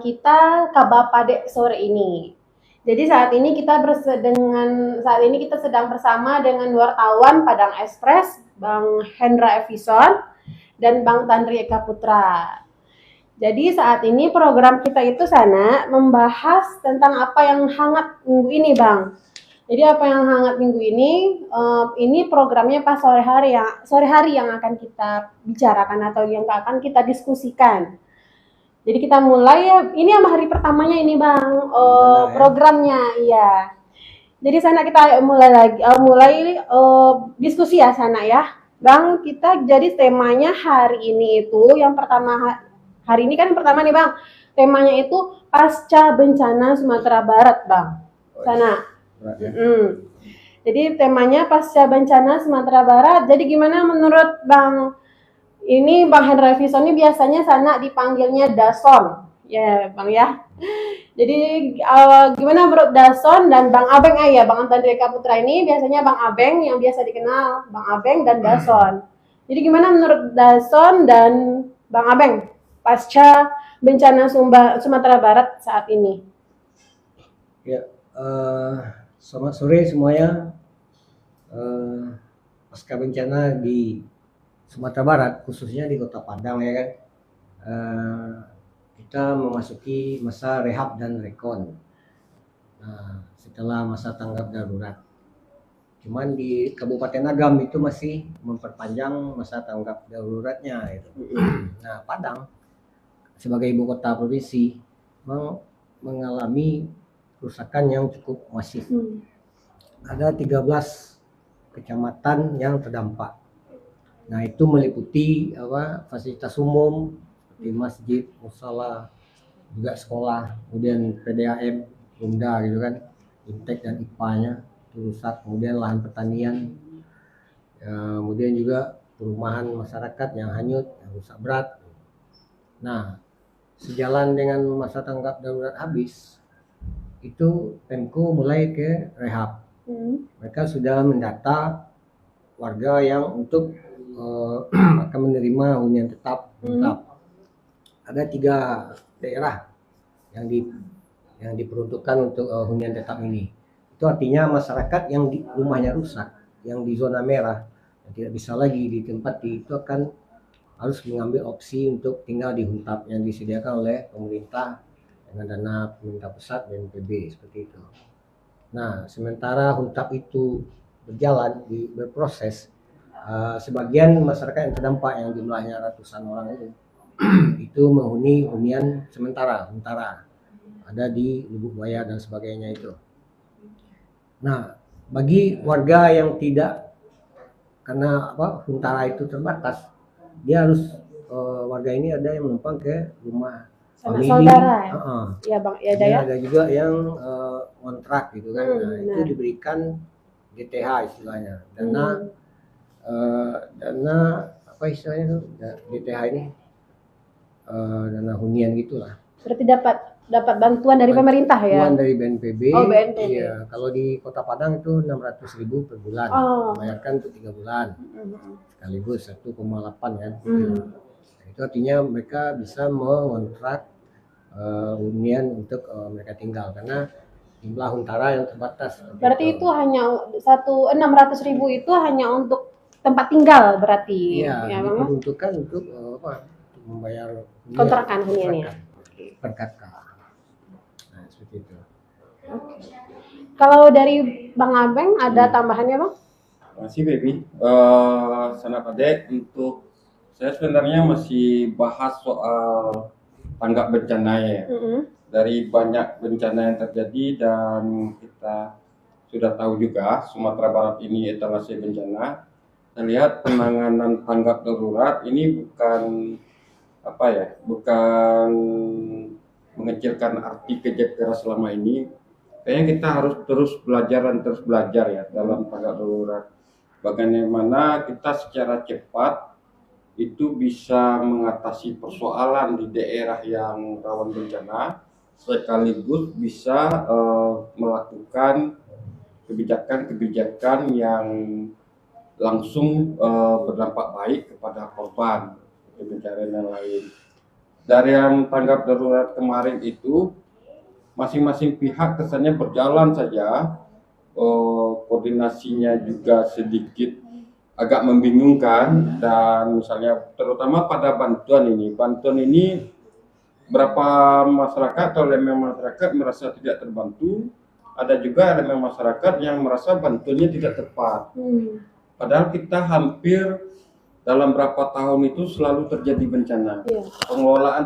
kita Kabapade sore ini. Jadi saat ini kita sedang bersama dengan wartawan Padang Express, Bang Hendra Evison dan Bang Tandri Eka Putra. Jadi saat ini program kita itu membahas tentang apa yang hangat minggu ini, Bang. Jadi apa yang hangat minggu ini programnya pas sore hari yang akan kita bicarakan atau yang akan kita diskusikan. Jadi kita mulai ya, ini sama hari pertamanya ini, Bang, programnya, iya. Jadi kita mulai diskusi ya ya, Bang. Kita jadi temanya hari ini itu yang pertama. Hari ini kan yang pertama nih, Bang. Temanya itu pasca bencana Sumatera Barat, Bang. Jadi temanya pasca bencana Sumatera Barat. Jadi gimana menurut Bang? Ini Bang Hendra Evison ini biasanya dipanggilnya Dason, ya Bang ya. Jadi gimana menurut Dason dan Bang Abeng Bang Tandri Eka Putra ini biasanya Bang Abeng yang biasa dikenal Bang Abeng dan Dason. Jadi gimana menurut Dason dan Bang Abeng pasca bencana Sumatera Barat saat ini? Ya, selamat sore semuanya. Pasca bencana di Sumatera Barat, khususnya di Kota Padang ya kan, kita memasuki masa rehab dan rekon. Nah, setelah masa tanggap darurat. Cuman di Kabupaten Agam itu masih memperpanjang masa tanggap daruratnya itu. Nah, Padang sebagai ibu kota provinsi mengalami kerusakan yang cukup masif. Ada 13 kecamatan yang terdampak. Nah, itu meliputi fasilitas umum seperti masjid, musala, juga sekolah, kemudian PDAM, Bunda gitu kan, Intek dan IPA-nya rusak, kemudian lahan pertanian, kemudian juga perumahan masyarakat yang hanyut, yang rusak berat. Nah, sejalan dengan masa tanggap darurat habis, itu Pemko mulai ke rehab. Mereka sudah mendata warga yang untuk akan menerima hunian tetap. Ada 3 daerah yang diperuntukkan untuk hunian tetap ini. Itu artinya masyarakat yang rumahnya rusak, yang di zona merah, yang tidak bisa lagi ditempati, itu akan harus mengambil opsi untuk tinggal di huntap yang disediakan oleh pemerintah dengan dana pemerintah pusat BNPB seperti itu. Nah, sementara huntap itu berproses, sebagian masyarakat yang terdampak yang jumlahnya ratusan orang itu menghuni hunian sementara ada di Lubuk Buaya dan sebagainya itu. Nah, bagi warga yang tidak, karena huntara itu terbatas, dia harus warga ini ada yang menumpang ke rumah famili, saudara ya Bang, ya ada juga yang kontrak gitu kan. Itu diberikan DTH istilahnya, dana apa istilahnya itu DTH ini, dana hunian gitulah. Berarti dapat bantuan dari pemerintah ya? Bantuan dari BNPB. Oh, BNPB. Iya, kalau di Kota Padang itu 600.000 per bulan. Bayarkan untuk 3 bulan. Sekaligus 1,8 kan. Itu artinya mereka bisa mengontrak hunian untuk mereka tinggal, karena jumlah huntara yang terbatas. Berarti itu hanya 600.000 itu hanya untuk tempat tinggal berarti? Iya, ya, diperuntukkan untuk membayar kontrakan huniannya per kakak. Nah, seperti itu. Kalau dari Bang Abeng ada tambahannya, Bang? Masih Baby. Sanapade, untuk saya sebenarnya masih bahas soal tanggap bencana ya. Dari banyak bencana yang terjadi, dan kita sudah tahu juga Sumatera Barat ini etalase bencana. Kita lihat penanganan tanggap darurat ini bukan mengecilkan arti kerja keras selama ini. Kayaknya kita harus terus belajar ya dalam tanggap darurat. Bagaimana kita secara cepat itu bisa mengatasi persoalan di daerah yang rawan bencana, sekaligus bisa melakukan kebijakan-kebijakan yang langsung berdampak baik kepada korban bencana yang lain. dari yang tanggap darurat kemarin itu masing-masing pihak kesannya berjalan saja, koordinasinya juga sedikit agak membingungkan, dan misalnya terutama pada bantuan ini berapa masyarakat atau elemen masyarakat merasa tidak terbantu, ada juga elemen masyarakat yang merasa bantuannya tidak tepat. Padahal kita hampir dalam berapa tahun itu selalu terjadi bencana.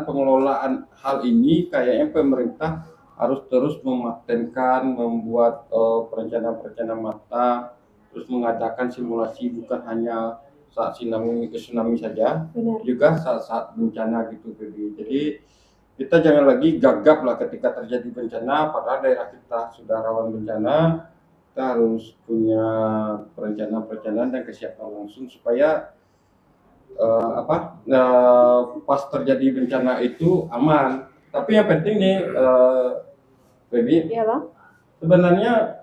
Pengelolaan hal ini kayaknya pemerintah harus terus mematenkan, membuat perencanaan matang, terus mengadakan simulasi bukan hanya saat tsunami saja, juga saat bencana gitu. Jadi kita jangan lagi gagap lah ketika terjadi bencana, padahal daerah kita sudah rawan bencana. Kita harus punya perencanaan dan kesiapan langsung supaya pas terjadi bencana itu aman. Tapi yang penting nih, Baby, Iya Bang. sebenarnya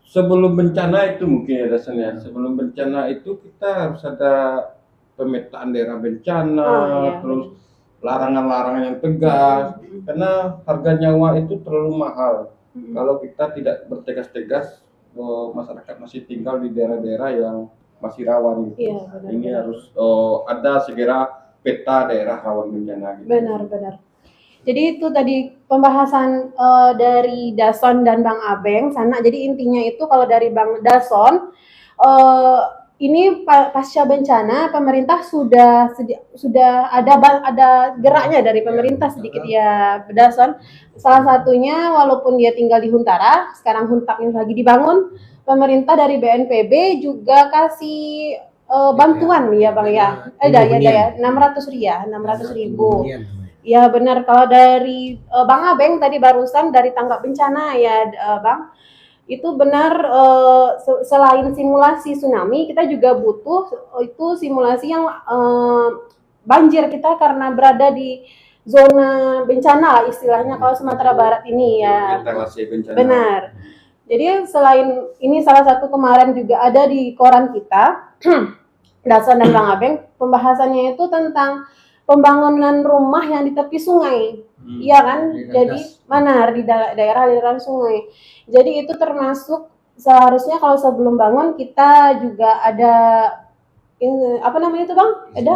sebelum bencana itu mungkin ya dasarnya. Sebelum bencana itu kita harus ada pemetaan daerah bencana, terus larangan-larangan yang tegas, karena harga nyawa itu terlalu mahal. Kalau kita tidak bertegas-tegas, masyarakat masih tinggal di daerah-daerah yang masih rawan. Iya, benar. Ini harus ada segera peta daerah rawan bencana. Gitu. Benar. Jadi itu tadi pembahasan dari Dason dan Bang Abeng sana. Jadi intinya itu kalau dari Bang Dason, ini pasca bencana pemerintah sudah ada geraknya dari pemerintah sedikit ya, Dason. Salah satunya walaupun dia tinggal di Huntara, sekarang Huntapnya lagi dibangun, pemerintah dari BNPB juga kasih bantuan ya Bang ya. Ya 600.000. Ya benar, kalau dari Bang Abeng tadi barusan dari tanggap bencana ya Bang, itu benar, selain simulasi tsunami kita juga butuh itu simulasi yang banjir kita karena berada di zona bencana lah istilahnya kalau Sumatera Barat ini ya. Benar. Jadi selain ini salah satu kemarin juga ada di koran kita Dason dan Bang Abeng, pembahasannya itu tentang pembangunan rumah yang di tepi sungai, iya kan? Jadi mana di daerah aliran sungai. Jadi itu termasuk seharusnya kalau sebelum bangun kita juga ada apa namanya itu Bang? Ada?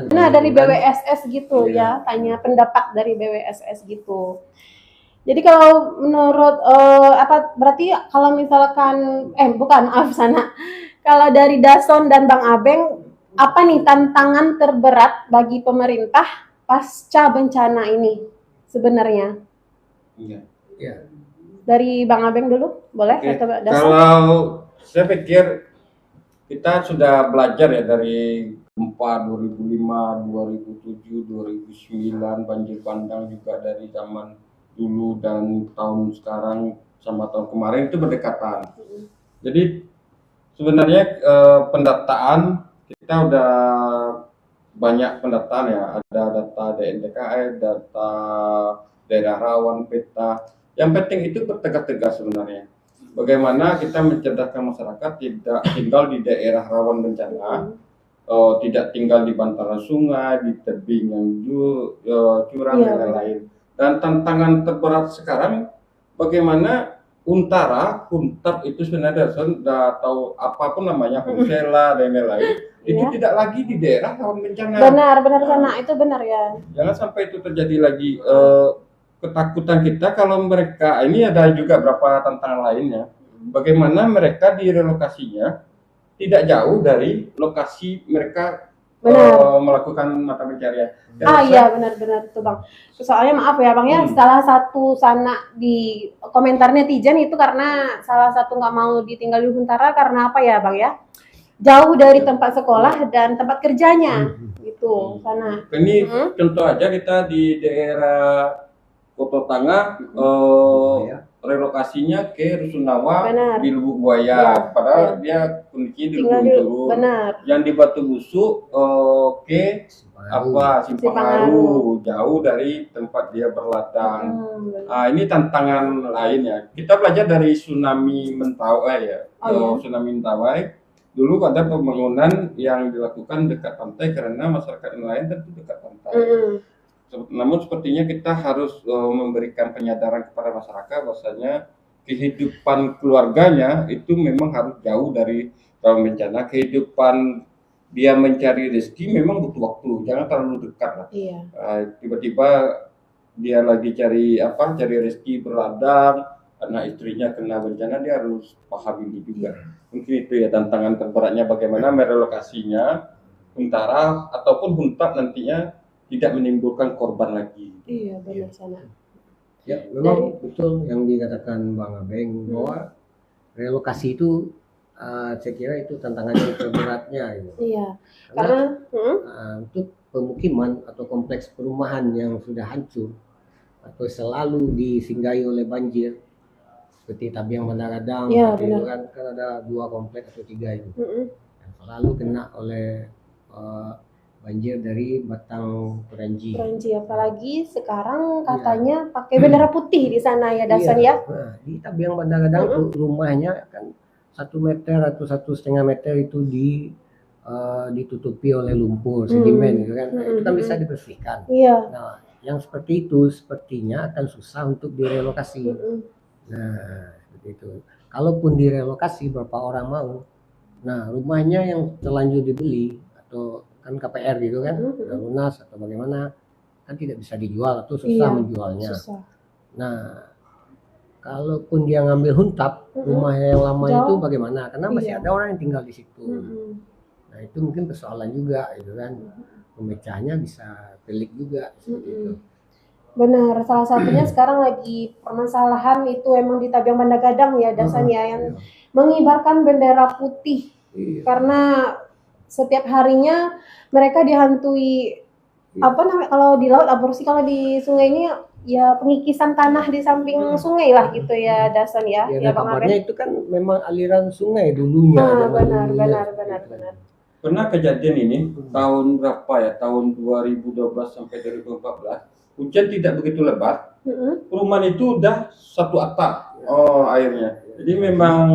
Nah dari BWSS gitu ya, tanya pendapat dari BWSS gitu. Jadi kalau menurut berarti kalau misalkan kalau dari Dason dan Bang Abeng, apa nih tantangan terberat bagi pemerintah pasca bencana ini sebenarnya? Iya. Dari Bang Abeng dulu, boleh? Kalau saya pikir kita sudah belajar ya dari gempa 2005, 2007, 2009, banjir bandang juga dari zaman dulu dan tahun sekarang sama tahun kemarin itu berdekatan. Jadi sebenarnya pendataan kita udah banyak pendataan ya, ada data DNTKF, data daerah rawan, peta. Yang penting itu bertegas-tegas sebenarnya. Bagaimana kita mencerdaskan masyarakat tidak tinggal di daerah rawan bencana, tidak tinggal di bantaran sungai, di tebing yang curam dan lain-lain. Dan tantangan terberat sekarang bagaimana Huntap itu sebenarnya atau apapun namanya Hunsela dan lain-lain itu tidak lagi di daerah rawan bencana. Benar sana itu benar ya. Jangan sampai itu terjadi lagi. Ketakutan kita kalau mereka ini ada juga beberapa tantangan lainnya. Bagaimana mereka direlokasinya tidak jauh dari lokasi mereka melakukan mata pencarian. Iya benar itu Bang. Soalnya maaf ya Bang ya, salah satu sana di komentar netizen itu karena salah satu nggak mau ditinggal di Huntara karena apa ya Bang ya? Jauh dari tempat sekolah dan tempat kerjanya gitu sana. Ini contoh aja kita di daerah Koto Tangah relokasinya ke Rusunawa di Lubuk Buaya, padahal dia kondisinya di Lubuk Turu. Yang di Batu Busuk ke Simpangharu, jauh dari tempat dia berladang. Ini tantangan lainnya. Kita belajar dari tsunami Mentawai ya. Tsunami Mentawai dulu ada pembangunan yang dilakukan dekat pantai karena masyarakat nelayan tentu dekat pantai. Namun sepertinya kita harus memberikan penyadaran kepada masyarakat bahwasanya kehidupan keluarganya itu memang harus jauh dari rawan bencana. Kehidupan dia mencari rezeki memang butuh waktu, jangan terlalu dekat lah. Iya. Tiba-tiba dia lagi cari rezeki berladang, anak istrinya kena bencana, dia harus paham ini juga. Mungkin itu ya tantangan terberatnya, bagaimana merelokasinya huntara ataupun huntap nantinya tidak menimbulkan korban lagi. Iya, benar sana. Ya, memang betul yang dikatakan Bang Abeng bahwa relokasi itu saya kira itu tantangan yang terberatnya gitu. Iya. Karena untuk pemukiman atau kompleks perumahan yang sudah hancur atau selalu disinggahi oleh banjir seperti Tabiang Bandaradang, Iya, seperti itu benar. kan ada 2 kompleks atau 3 itu yang selalu kena oleh banjir dari Batang Peranji. Peranji, apalagi sekarang katanya pakai bendera putih di sana ya, Dasan ya. Nah, di Tabiang Bandaradang tuh rumahnya kan 1 meter atau 1,5 meter itu ditutupi oleh lumpur, sedimen gitu kan. Nah, itu kan bisa dibersihkan. Iya. Nah, yang seperti itu sepertinya akan susah untuk direlokasi. Nah, seperti itu. Kalaupun direlokasi berapa orang mau, nah rumahnya yang terlanjur dibeli atau kan KPR gitu kan, udah lunas atau bagaimana, kan tidak bisa dijual atau susah menjualnya. Susah. Nah, kalaupun dia ngambil huntap, rumahnya yang lama itu bagaimana? Karena masih ada orang yang tinggal di situ. Nah, itu mungkin persoalan juga gitu kan. Pemecahnya bisa pelik juga seperti itu. Benar, salah satunya sekarang lagi permasalahan itu emang di Tabiang Bandagadang ya, Dasan ya, yang mengibarkan bendera putih. Karena setiap harinya mereka dihantui kalau di laut aborsi, kalau di sungai ini ya pengikisan tanah di samping sungai lah gitu ya, Dasan ya. Ya, Bang Abeng. Itu kan memang aliran sungai dulunya. Benar. Pernah kejadian ini tahun berapa ya? Tahun 2012 sampai 2014. Hujan tidak begitu lebat, perumahan itu udah 1 atap airnya. Jadi memang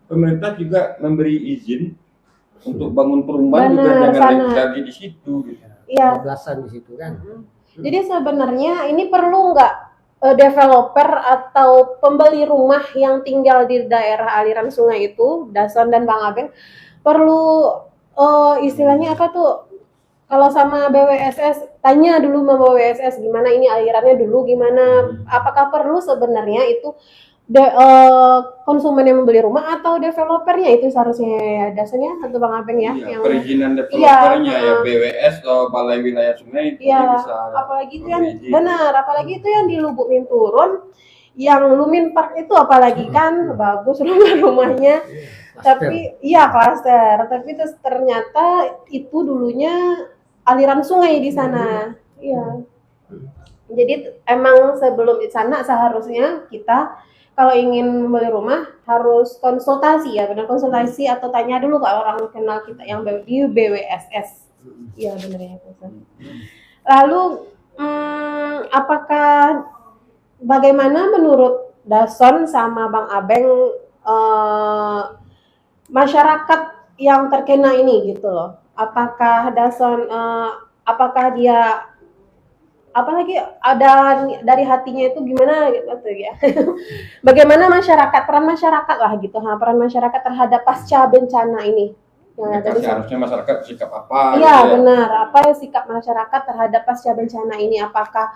pemerintah juga memberi izin untuk bangun perumahan juga jangan lagi di situ. Gitu. Iya. Belasan di situ kan. Jadi sebenarnya ini perlu nggak developer atau pembeli rumah yang tinggal di daerah aliran sungai itu, Dasan dan Bang Abeng, perlu istilahnya apa tuh? Kalau sama BWSS, tanya dulu sama BWSS gimana ini alirannya dulu gimana, apakah perlu sebenarnya itu konsumen yang membeli rumah atau developernya itu seharusnya ya, Dasannya atau Bang Abeng ya? Yang perizinan developernya ya BWS atau Balai Wilayah Sungai itu bisa. Apalagi itu yang apalagi itu yang di Lubuk Minturun, yang Lumin Park itu apalagi kan bagus rumahnya. Tapi klaster, tapi terus ternyata itu dulunya aliran sungai di sana. Iya. Jadi emang sebelum di sana seharusnya kita kalau ingin membeli rumah harus konsultasi ya, benar konsultasi atau tanya dulu ke orang kenal kita yang di BWSS. Iya benar ya. Lalu apakah bagaimana menurut Dason sama Bang Abeng masyarakat yang terkena ini gitu loh? Apakah Dason apakah dia apalagi ada dari hatinya itu gimana gitu ya? Bagaimana peran masyarakat lah gitu, peran masyarakat terhadap pasca bencana ini? Harusnya masyarakat sikap apa? Iya benar, apa sikap masyarakat terhadap pasca bencana ini? Apakah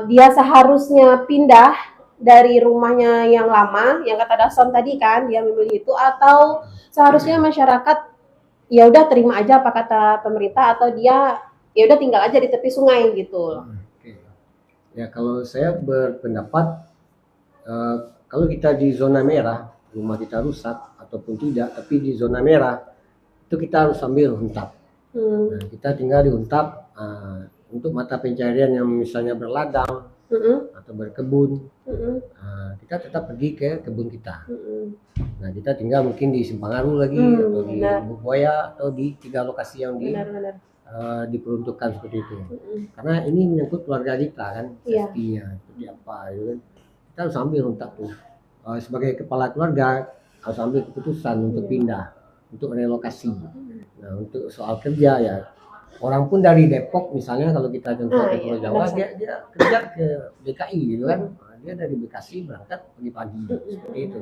dia seharusnya pindah dari rumahnya yang lama, yang kata Dason tadi kan dia memilih itu, atau seharusnya masyarakat ya udah terima aja apa kata pemerintah, atau dia ya udah tinggal aja di tepi sungai gitu. Ya kalau saya berpendapat kalau kita di zona merah, rumah kita rusak ataupun tidak, tapi di zona merah itu kita harus sambil huntap. Nah, kita tinggal di huntap untuk mata pencarian yang misalnya berladang atau berkebun, kita tetap pergi ke kebun kita. Nah, kita tinggal mungkin di Simpangaru lagi atau di Buaya atau di 3 lokasi yang diperuntukkan seperti itu. Karena ini menyangkut keluarga kita kan, safety-nya seperti apa gitu kan. Kita harus ambil huntap tuh. Sebagai kepala keluarga harus ambil keputusan untuk pindah, untuk relokasi. Nah, untuk soal kerja ya orang pun dari Depok misalnya, kalau kita contoh Ah, ke iya, Pulau Jawa, benar, dia kerja ke DKI gitu kan. Nah, dia dari Bekasi berangkat pagi-pagi seperti itu.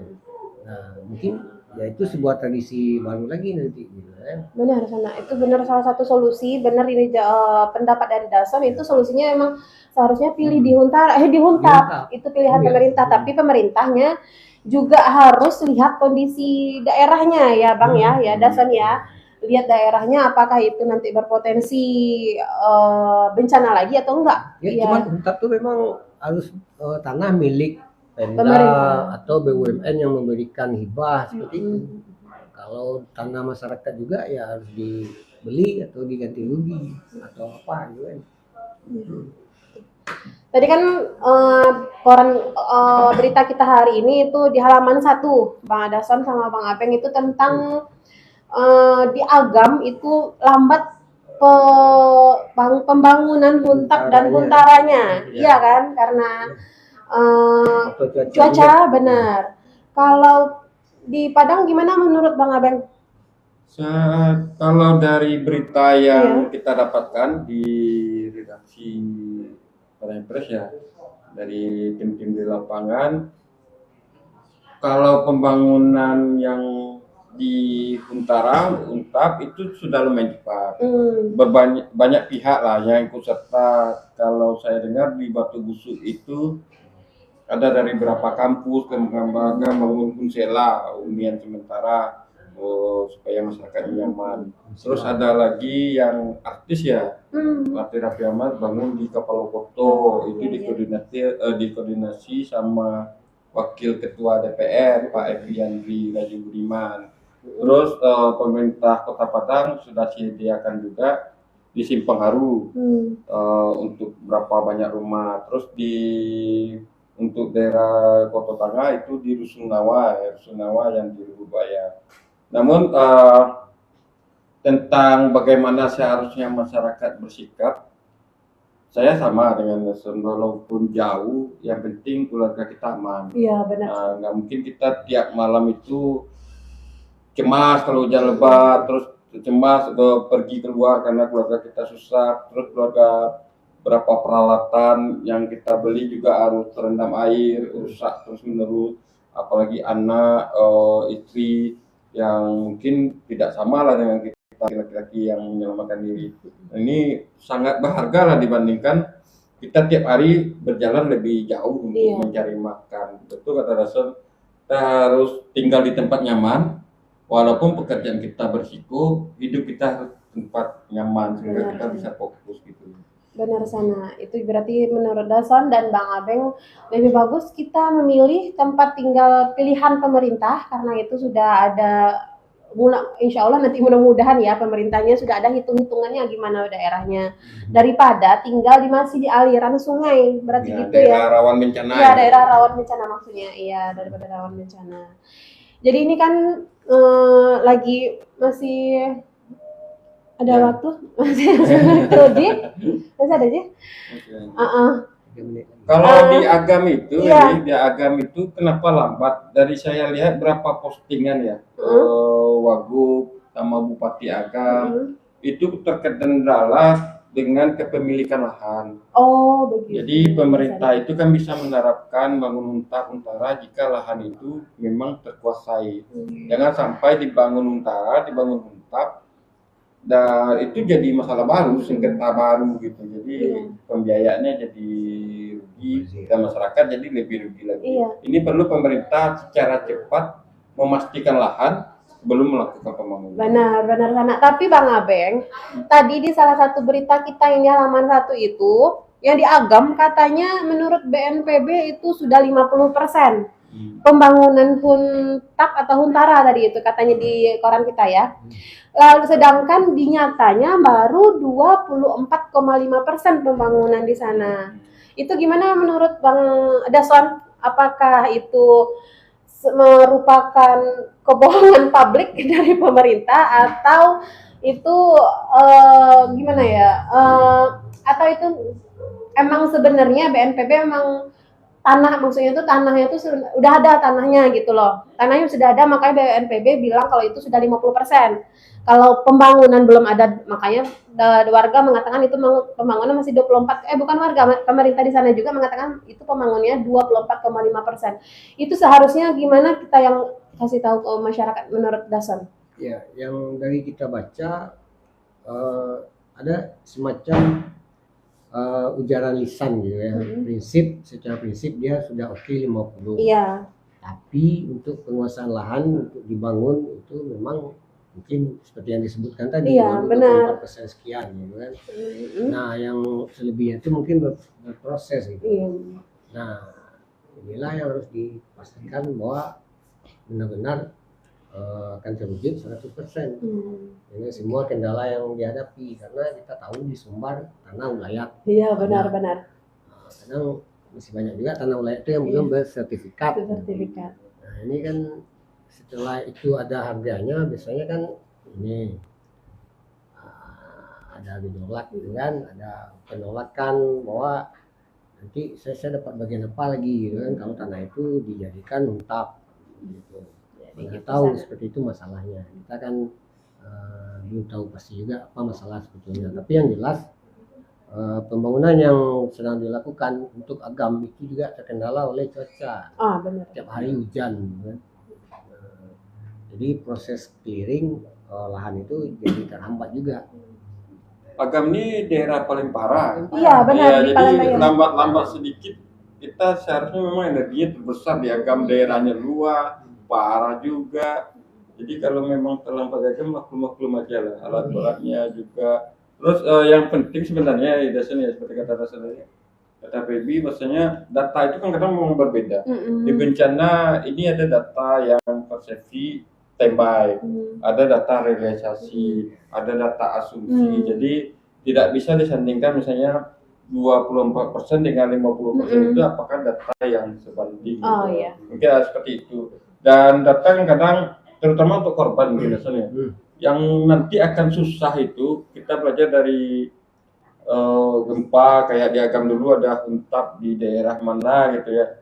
Nah, mungkin ya itu sebuah tradisi baru lagi nanti gitu kan. benar sana. Itu benar salah satu solusi. Benar ini pendapat dari Dason itu solusinya emang seharusnya pilih di Huntara, di Huntap. Itu pilihan Iya. pemerintah, tapi pemerintahnya juga harus lihat kondisi daerahnya ya, Bang ya, ya Dason ya. Lihat daerahnya apakah itu nanti berpotensi bencana lagi atau enggak. Ya, Iya. cuman Huntap tuh memang harus tanah milik Pemda Pemerintah. atau BUMN yang memberikan hibah seperti itu. Kalau tanah masyarakat juga ya harus dibeli atau diganti rugi atau apa gitu kan. Tadi kan koran berita kita hari ini itu di halaman 1, Bang Adason sama Bang Apeng itu tentang di Agam itu lambat pembangunan Huntap dan Huntaranya, iya kan, karena Atau cuaca benar. Kalau di Padang gimana menurut Bang Abeng? Kalau dari berita yang kita dapatkan di redaksi Padang Press ya, dari tim-tim di lapangan, kalau pembangunan yang di Untap itu sudah lumayan cepat. Banyak pihak lah yang ikut serta. Kalau saya dengar di Batu Busuk itu ada dari beberapa kampus Lembaga bangun kunsela hunian sementara supaya masyarakat nyaman. Terus ada lagi yang artis ya, Raffi Ahmad bangun di Kapalokoto, itu dikoordinasi sama Wakil Ketua DPR Pak Evi Yandri Raji Budiman. Terus pemerintah Kota Padang sudah sediakan juga di Simpang Haru untuk berapa banyak rumah. Terus untuk daerah Kota Tengah itu di Rusunawa yang di Lubaya. Namun tentang bagaimana seharusnya masyarakat bersikap, saya sama dengan Nelson, walaupun jauh, yang penting keluarga kita aman. Iya benar. Nggak mungkin kita tiap malam itu cemas kalau hujan lebat, terus cemas pergi keluar karena keluarga kita susah, terus keluarga berapa peralatan yang kita beli juga harus terendam air, rusak terus menerus, apalagi anak, istri yang mungkin tidak sama lah dengan kita laki-laki yang menyelamatkan diri. Ini sangat berharga lah dibandingkan kita tiap hari berjalan lebih jauh untuk mencari makan. Betul kata Rasul, kita harus tinggal di tempat nyaman, walaupun pekerjaan kita berisiko, hidup kita harus tempat nyaman sehingga kita bisa fokus gitu. Benar sana. Itu berarti menurut Dason dan Bang Abeng lebih bagus kita memilih tempat tinggal pilihan pemerintah, karena itu sudah ada insya Allah nanti mudah-mudahan ya pemerintahnya sudah ada hitung-hitungannya gimana daerahnya, daripada tinggal masih di aliran sungai. Berarti ya, gitu daerah ya. Rawan bencana. Iya, daerah rawan bencana maksudnya. Iya, daripada rawan bencana. Jadi ini kan lagi masih ada waktu, masih ada aja. Kalau di Agam itu, di Agam itu kenapa lambat? Dari saya lihat berapa postingan ya, Wagub sama Bupati Agam itu terkendala dengan kepemilikan lahan. Oh begitu. Jadi pemerintah itu kan bisa menerapkan bangun untara jika lahan itu memang terkuasai. Jangan sampai dibangun untara, dibangun untap, dan itu jadi masalah baru, sengketa baru gitu. Jadi pembiayaannya jadi rugi dan masyarakat jadi lebih rugi lagi. Ini perlu pemerintah secara cepat memastikan lahan sebelum melakukan pembangunan. Benar sana. Tapi Bang Abeng, tadi di salah satu berita kita yang di halaman 1 itu, yang di Agam katanya menurut BNPB itu sudah 50%. Pembangunan Huntap atau Huntara tadi itu katanya di koran kita ya. Lalu sedangkan di nyatanya baru 24,5% pembangunan di sana. Itu gimana menurut Bang Dason? Apakah itu merupakan kebohongan publik dari pemerintah atau itu gimana ya? Atau itu emang sebenarnya BNPB emang tanah, maksudnya itu tanahnya itu udah ada tanahnya gitu loh. Tanahnya sudah ada, makanya BNPB bilang kalau itu sudah 50%. Kalau pembangunan belum ada, makanya warga mengatakan itu pembangunan masih 24, bukan warga, pemerintah di sana juga mengatakan itu pembangunannya 24,5%. Itu seharusnya gimana kita yang kasih tahu ke masyarakat menurut Dason? Ya, yang dari kita baca ada semacam ujaran lisan gitu ya. Secara prinsip dia sudah oke 50. Iya. Tapi untuk penguasaan lahan untuk dibangun itu memang mungkin seperti yang disebutkan tadi, Iya, benar. 24% sekian gitu kan. Nah, yang selebihnya itu mungkin berproses gitu. Iya. Nah, inilah yang harus dipastikan bahwa benar-benar akan terwujud 100%. Ini semua kendala yang dihadapi karena kita tahu di Sumbar tanah ulayat. Iya, benar-benar. Kadang masih banyak juga tanah ulayat itu yang belum bersertifikat. Nah, ini kan setelah itu ada harganya, biasanya kan ini ada gejolak gitu kan, ada penolakan bahwa nanti saya dapat bagian apa lagi gitu kan kalau tanah itu dijadikan huntap gitu. Nggak tahu seperti itu masalahnya. Kita kan belum tahu pasti juga apa masalah sebetulnya. Tapi yang jelas pembangunan yang sedang dilakukan untuk Agam itu juga terkendala oleh cuaca. Benar. Setiap hari hujan, kan? Jadi proses clearing lahan itu jadi terhambat juga. Agam ini daerah paling parah. Iya, benar. Ya, jadi lambat sedikit kita seharusnya memang energinya terbesar di Agam, daerahnya luas, parah juga. Jadi kalau memang terlambat Agam maklum aja lah, alat beratnya juga. Terus yang penting sebenarnya ya seperti kata Rasulullah, kata Febi, maksudnya data itu kan kadang memang berbeda. Di bencana ini ada data yang persepsi standby, ada data realisasi, ada data asumsi. Jadi tidak bisa disandingkan misalnya 24% dengan 50% itu apakah data yang sebanding. Iya. Mungkin seperti itu. Dan data yang kadang terutama untuk korban biasanya yang nanti akan susah itu kita belajar dari gempa kayak di Agam dulu ada huntap di daerah mana gitu ya.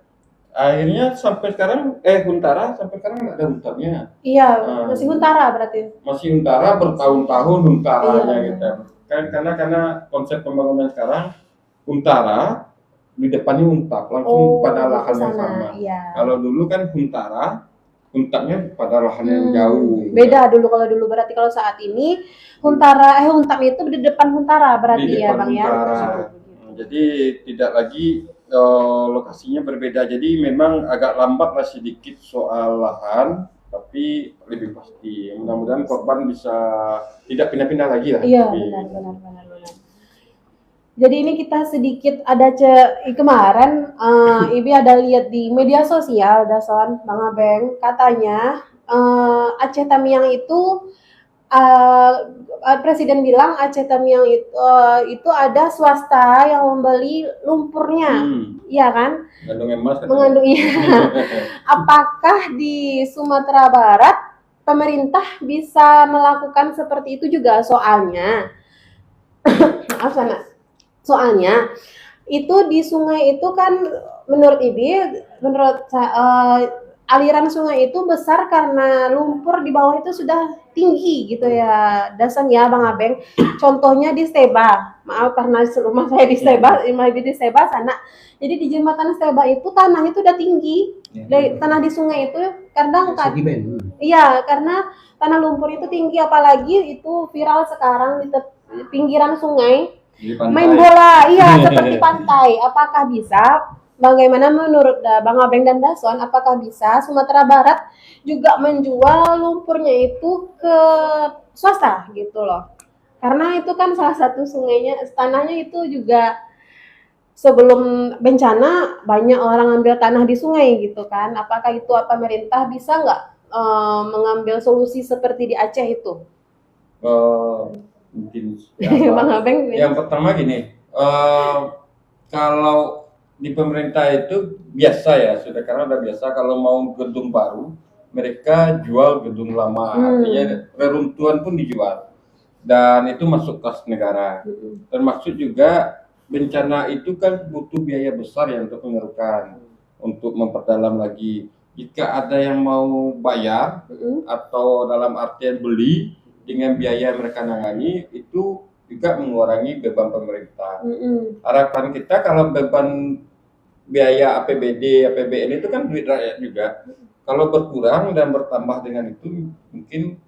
Akhirnya sampai sekarang Huntara sampai sekarang nggak ada huntapnya. Iya, masih Huntara berarti. Masih Huntara bertahun-tahun Huntaranya Iya. gitu. Kan karena konsep pembangunan sekarang Huntara di depannya huntap langsung pada lahan yang sama. Iya. Kalau dulu kan Huntara huntapnya pada lahan yang jauh. Beda dulu, kalau dulu berarti kalau saat ini Huntara huntap itu di depan Huntara berarti ya Bang ya. Jadi tidak lagi lokasinya berbeda. Jadi memang agak lambat lah sedikit soal lahan, tapi lebih pasti. Mudah-mudahan korban bisa tidak pindah-pindah lagi lah. Iya, benar. Jadi ini kita sedikit ada kemarin Ibi ada lihat di media sosial Dason, Bang Abeng, katanya Aceh Tamiang itu Presiden bilang Aceh Tamiang itu ada swasta yang membeli lumpurnya, iya kan? Mengandung emas. Mengandung iya. Apakah di Sumatera Barat pemerintah bisa melakukan seperti itu juga? Soalnya itu di sungai itu kan menurut aliran sungai itu besar karena lumpur di bawah itu sudah tinggi gitu ya Dasan ya Bang Abeng. Contohnya di Steba, maaf karena rumah saya di Steba sana. Jadi di jembatan Steba itu tanahnya itu udah tinggi. Tanah di sungai itu kadang iya karena tanah lumpur itu tinggi, apalagi itu viral sekarang di pinggiran sungai. Main bola, iya seperti pantai. Apakah bisa? Bagaimana menurut Bang Abeng dan Dason? Apakah bisa Sumatera Barat juga menjual lumpurnya itu ke swasta gitu loh? Karena itu kan salah satu sungainya, tanahnya itu juga sebelum bencana banyak orang ambil tanah di sungai gitu kan? Apakah itu pemerintah bisa nggak mengambil solusi seperti di Aceh itu? Mungkin Bang Abeng. Yang pertama gini, kalau di pemerintah itu biasa ya, karena udah biasa kalau mau gedung baru mereka jual gedung lama, artinya reruntuhan pun dijual dan itu masuk kas negara. Termasuk juga bencana itu kan butuh biaya besar ya untuk pengerukan. untuk memperdalam lagi. Jika ada yang mau bayar atau dalam artian beli dengan biaya mereka nangani, itu juga mengurangi beban pemerintah. Harapan kita kalau beban biaya APBD, APBN itu kan duit rakyat juga. Kalau berkurang dan bertambah dengan itu, mungkin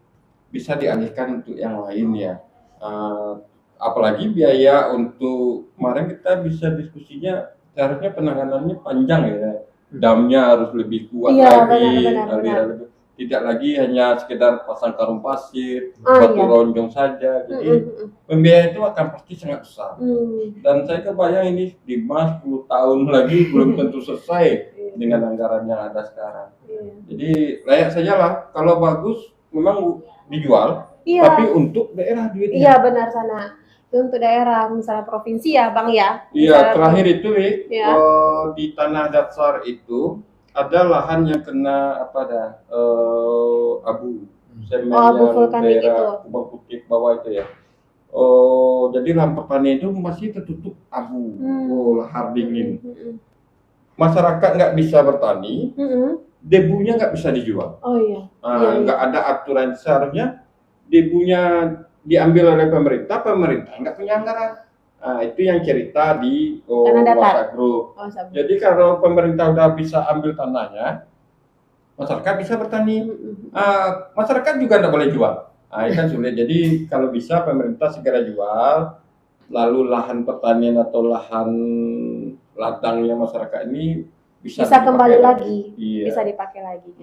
bisa dialihkan untuk yang lain ya. Apalagi biaya untuk kemarin kita bisa diskusinya, seharusnya penanganannya panjang ya. Damnya harus lebih kuat lagi, aliran tidak lagi hanya sekedar pasang karung pasir, batu ronjong saja. Jadi pembiayaan itu akan pasti sangat besar. Dan saya kebayang ini 5-10 tahun lagi belum tentu selesai dengan anggaran yang ada sekarang. Jadi layak saja lah, kalau bagus memang dijual, tapi untuk daerah duitnya. Iya benar sana. Itu untuk daerah, misalnya provinsi ya Bang ya. Iya, terakhir itu di tanah datar itu ada lahan yang kena abu semen yang daerah Kubang Putih bawah itu ya. Jadi lahan pertanian itu masih tertutup abu, lahar dingin. Masyarakat nggak bisa bertani, debunya nggak bisa dijual. Nggak ada aturan, seharusnya debunya diambil oleh pemerintah nggak punya anggaran. Itu yang cerita di Wasagro. Jadi kalau pemerintah udah bisa ambil tanahnya, masyarakat bisa bertani. Masyarakat juga nggak boleh jual. Itu kan sulit. Jadi kalau bisa pemerintah segera jual, lalu lahan pertanian atau lahan ladangnya masyarakat ini bisa kembali lagi, bisa dipakai lagi.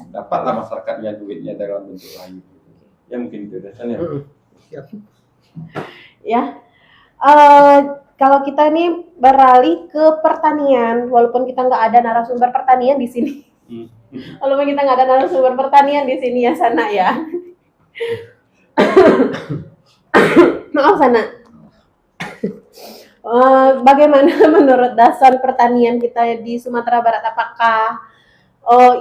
Dapatlah masyarakatnya duitnya dalam bentuk lain. Ya mungkin itu dasarnya. Ya, kalau kita nih beralih ke pertanian, walaupun kita nggak ada narasumber pertanian di sini, walaupun kita nggak ada narasumber pertanian di sini ya sana ya. Maaf sana. Bagaimana menurut Dason pertanian kita di Sumatera Barat? Apakah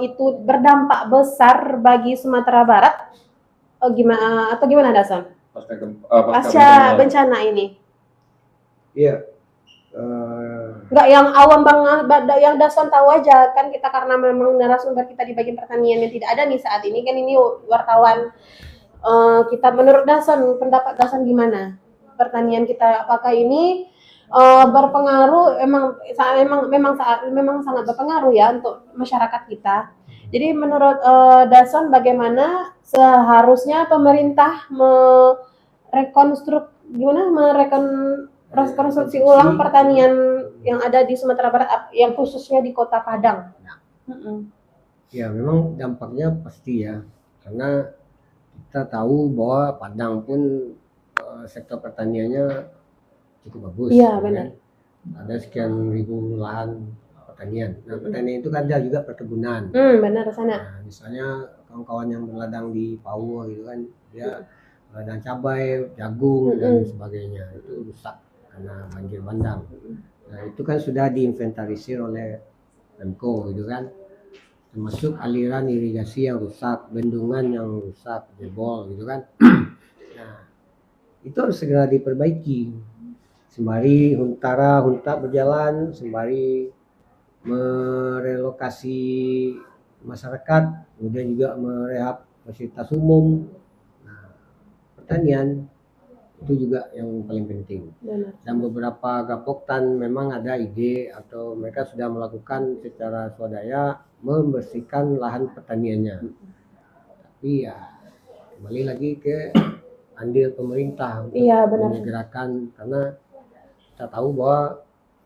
itu berdampak besar bagi Sumatera Barat? Gimana Dason? Pasca bencana ini. Iya. Nggak yang awam banget, yang Dason tahu aja kan, kita karena memang narasumber kita di bagian pertanian yang tidak ada nih saat ini kan, ini wartawan kita. Menurut Dason, pendapat Dason gimana pertanian kita? Apakah ini berpengaruh? Memang sangat berpengaruh ya untuk masyarakat kita. Jadi menurut Dason, bagaimana seharusnya pemerintah merekonstruksi ulang pertanian yang ada di Sumatera Barat, yang khususnya di Kota Padang? Ya memang dampaknya pasti ya, karena kita tahu bahwa Padang pun sektor pertaniannya cukup bagus. Iya benar. Ada sekian ribu lahan pertanian. Nah, pertanian itu kan ada juga perkebunan. Benar sana. Nah, misalnya kawan-kawan yang berladang di Pauwo gitu kan, dia ladang cabai, jagung dan sebagainya, itu rusak karena banjir bandang. Nah, itu kan sudah diinventarisir oleh Pemko gitu kan, termasuk aliran irigasi yang rusak, bendungan yang rusak, jebol gitu kan. Nah, itu harus segera diperbaiki. Sembari hunta berjalan, sembari merelokasi masyarakat, kemudian juga merehab fasilitas umum. Nah, pertanian itu juga yang paling penting. Dan beberapa gapoktan memang ada ide atau mereka sudah melakukan secara swadaya membersihkan lahan pertaniannya. Tapi ya kembali lagi ke andil pemerintah untuk menyegerakan, karena kita tahu bahwa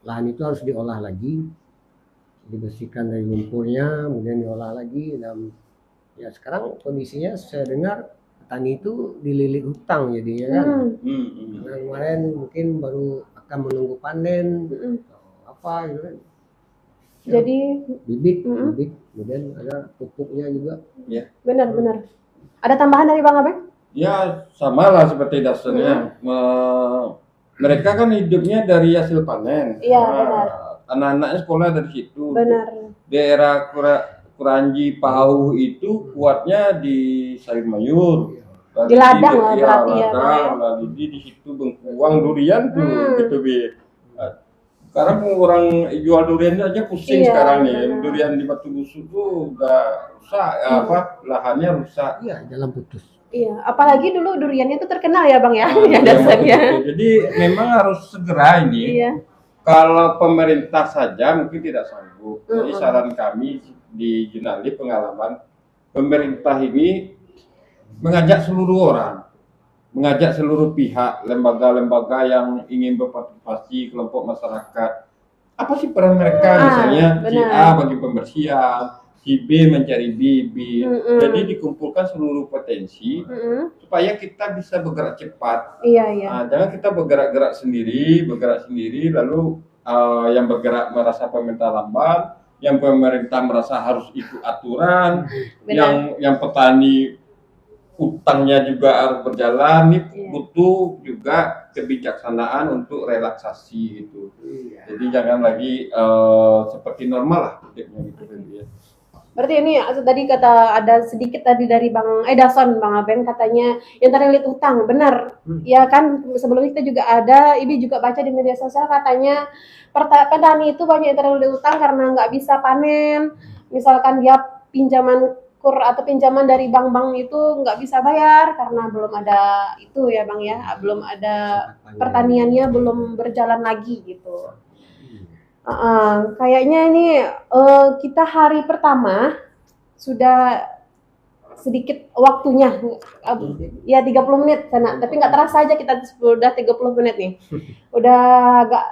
lahan itu harus diolah lagi, dibersihkan dari lumpurnya, kemudian diolah lagi. Dan ya sekarang kondisinya saya dengar petani itu dililit hutang jadinya kan. Karena kemarin mungkin baru akan menunggu panen apa gitu kan. Jadi bibit, kemudian ada pupuknya juga. Ya. Benar. Ada tambahan dari Bang Abeng? Ya sama lah seperti dasarnya. Mereka kan hidupnya dari hasil panen. Iya benar. Anak-anaknya sekolah dari situ. Benar. Daerah Kuranji, Pauh itu kuatnya di sayur mayur. Di ladang lah berarti ya. Ladang, di situ Bengkuang, durian tuh gitu bi. Sekarang orang jual durian aja pusing Iya, sekarang nih. benar. Durian di Batu Busuk tuh udah rusak, lahannya rusak. Iya, jalan putus. Iya, apalagi dulu duriannya itu terkenal ya Bang ya, Ah, ya iya, dasarnya. betul. Jadi memang harus segera ini. Iya. Kalau pemerintah saja mungkin tidak sanggup. Jadi Mm-mm. saran kami di Junali pengalaman pemerintah ini mengajak seluruh orang, mengajak seluruh pihak, lembaga-lembaga yang ingin berpartisipasi, kelompok masyarakat. Apa sih peran mereka? Misalnya si benar. A bagi pembersihan, si B mencari bibit. Mm-mm. Jadi dikumpulkan seluruh potensi Mm-mm. supaya kita bisa bergerak cepat. Iya, iya. Nah, jangan kita bergerak sendiri, lalu yang bergerak merasa pemerintah lambat, yang pemerintah merasa harus ikut aturan, Benar. yang petani utangnya juga harus berjalan, ini Iya. butuh juga kebijaksanaan untuk relaksasi gitu. Iya. Jadi jangan lagi seperti normal lah gitu. Ya. Berarti ini tadi kata ada sedikit tadi dari Bang Edason, Bang Abeng katanya yang terlilit utang, benar. Ya kan sebelum kita juga ada, Ibi juga baca di media sosial katanya petani itu banyak yang terlilit utang karena nggak bisa panen. Misalkan dia pinjaman kur atau pinjaman dari bank-bank itu nggak bisa bayar karena belum ada itu ya Bang ya, belum ada pertaniannya belum berjalan lagi gitu. Kayaknya ini kita hari pertama sudah sedikit waktunya, ya 30 menit sana, tapi nggak terasa aja kita udah 30 menit nih. Udah agak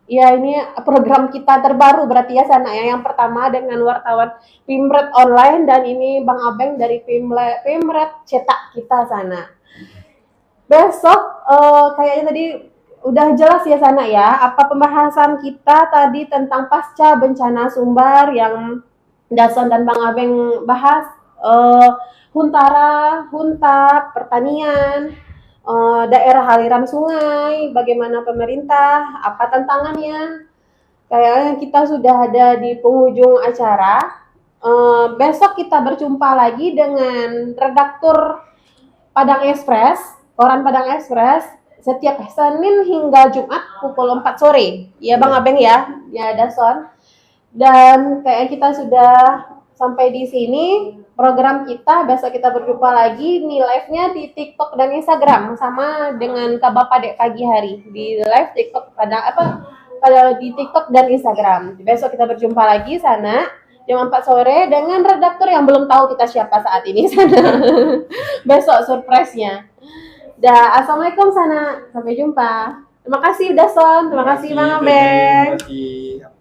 ya ini program kita terbaru berarti ya sana ya, yang pertama dengan wartawan Pimret Online dan ini Bang Abeng dari Pimret Cetak kita sana. Besok kayaknya tadi udah jelas ya sana ya, apa pembahasan kita tadi tentang pasca bencana Sumbar yang Dason dan Bang Abeng bahas, Huntara, Huntap, pertanian, daerah aliran sungai, bagaimana pemerintah, apa tantangannya. Kayaknya kita sudah ada di penghujung acara. Besok kita berjumpa lagi dengan redaktur Padang Express, koran Padang Express, setiap Senin hingga Jumat pukul 4 sore. Ya Bang Abeng ya, ya Dason. Dan kayaknya kita sudah sampai di sini program kita. Besok kita berjumpa lagi nih live-nya di TikTok dan Instagram sama dengan Kak Bapak Dek pagi hari di live TikTok pada di TikTok dan Instagram. Besok kita berjumpa lagi sana jam 4 sore dengan redaktur yang belum tahu kita siapa saat ini sana. Besok surprise-nya. Dah, assalamualaikum sana. Sampai jumpa. Terima kasih Dason, terima kasih Bang Abeng. Terima kasih.